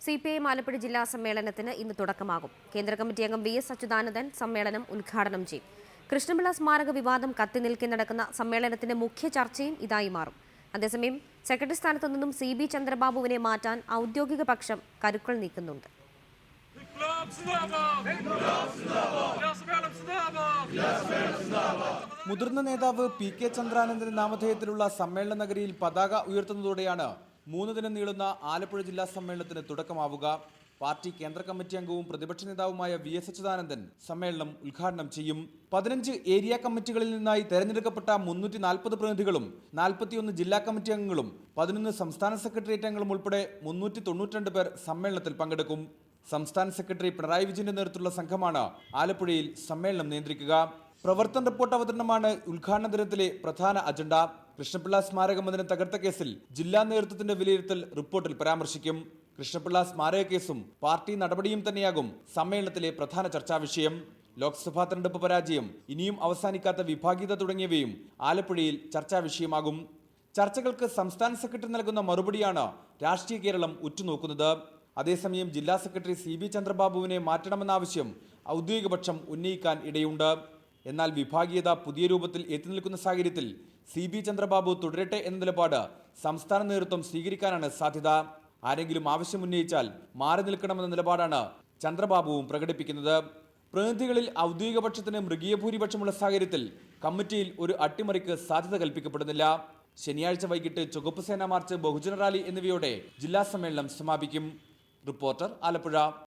CPI Alappuzha ജില്ലാ സമ്മേളനത്തിന് ഇന്ന് തുടക്കമാകും. കേന്ദ്ര കമ്മിറ്റി അംഗം VS അച്യുതാനന്ദൻ സമ്മേളനം ഉദ്ഘാടനം ചെയ്യും. കൃഷ്ണപിള്ള സ്മാരക വിവാദം കത്തിനിൽക്കെ നടക്കുന്ന സമ്മേളനത്തിന്റെ മുഖ്യ ചർച്ചയും ഇതായി മാറും. അതേസമയം സെക്രട്ടറി സ്ഥാനത്തു നിന്നും CB ചന്ദ്രബാബുവിനെ മാറ്റാൻ ഔദ്യോഗിക പക്ഷം കരുക്കൾ നീക്കുന്നുണ്ട്. മുതിർന്ന നേതാവ് PK ചന്ദ്രാനന്ദന്റെ നാമധേയത്തിലുള്ള സമ്മേളന നഗരിയിൽ പതാക ഉയർത്തുന്നതോടെയാണ് 3 ദിനം നീളുന്ന ആലപ്പുഴ ജില്ലാ സമ്മേളനത്തിന് തുടക്കമാവുക. പാർട്ടി കേന്ദ്ര കമ്മിറ്റി അംഗവും പ്രതിപക്ഷ നേതാവുമായ VS അച്യുതാനന്ദൻ സമ്മേളനം ഉദ്ഘാടനം ചെയ്യും. 15 ഏരിയ കമ്മിറ്റികളിൽ നിന്നായി തെരഞ്ഞെടുക്കപ്പെട്ട 340 പ്രതിനിധികളും 41 ജില്ലാ കമ്മിറ്റി അംഗങ്ങളും 11 സംസ്ഥാന സെക്രട്ടേറിയറ്റ് അംഗങ്ങളും ഉൾപ്പെടെ 392 പേർ സമ്മേളനത്തിൽ പങ്കെടുക്കും. സംസ്ഥാന സെക്രട്ടറി പിണറായി വിജയന്റെ നേതൃത്വത്തിലുള്ള സംഘമാണ് ആലപ്പുഴയിൽ സമ്മേളനം നിയന്ത്രിക്കുക. പ്രവർത്തന റിപ്പോർട്ട് അവതരണമാണ് ഉദ്ഘാടന ദിനത്തിലെ പ്രധാന അജണ്ട. കൃഷ്ണപിള്ള സ്മാരക മന്ദിരം തകർത്ത കേസിൽ ജില്ലാ നേതൃത്വത്തിന്റെ വിലയിരുത്തൽ റിപ്പോർട്ടിൽ പരാമർശിക്കും. കൃഷ്ണപിള്ള സ്മാരക കേസും പാർട്ടി നടപടിയും തന്നെയാകും സമ്മേളനത്തിലെ പ്രധാന ചർച്ചാ വിഷയം. ലോക്സഭാ തെരഞ്ഞെടുപ്പ് പരാജയം, ഇനിയും അവസാനിക്കാത്ത വിഭാഗീയത തുടങ്ങിയവയും ആലപ്പുഴയിൽ ചർച്ചാ വിഷയമാകും. ചർച്ചകൾക്ക് സംസ്ഥാന സെക്രട്ടറി നൽകുന്ന മറുപടിയാണ് രാഷ്ട്രീയ കേരളം ഉറ്റുനോക്കുന്നത്. അതേസമയം ജില്ലാ സെക്രട്ടറി CB ചന്ദ്രബാബുവിനെ മാറ്റണമെന്ന ആവശ്യം ഔദ്യോഗിക പക്ഷം ഉന്നയിക്കാൻ ഇടയുണ്ട്. എന്നാൽ വിഭാഗീയത പുതിയ രൂപത്തിൽ എത്തി നിൽക്കുന്ന സാഹചര്യത്തിൽ CB ചന്ദ്രബാബു തുടരട്ടെ എന്ന നിലപാട് സംസ്ഥാന നേതൃത്വം സ്വീകരിക്കാനാണ് സാധ്യത. ആരെങ്കിലും ആവശ്യമുന്നയിച്ചാൽ മാറി നിൽക്കണമെന്ന നിലപാടാണ് ചന്ദ്രബാബുവും പ്രകടിപ്പിക്കുന്നത്. പ്രതിനിധികളിൽ ഔദ്യോഗിക പക്ഷത്തിന് മൃഗീയ ഭൂരിപക്ഷമുള്ള സാഹചര്യത്തിൽ കമ്മിറ്റിയിൽ ഒരു അട്ടിമറിക്ക് സാധ്യത കൽപ്പിക്കപ്പെടുന്നില്ല. ശനിയാഴ്ച വൈകിട്ട് ചുവപ്പ് സേന മാർച്ച്, ബഹുജന റാലി എന്നിവയോടെ ജില്ലാ സമ്മേളനം സമാപിക്കും. റിപ്പോർട്ടർ, ആലപ്പുഴ.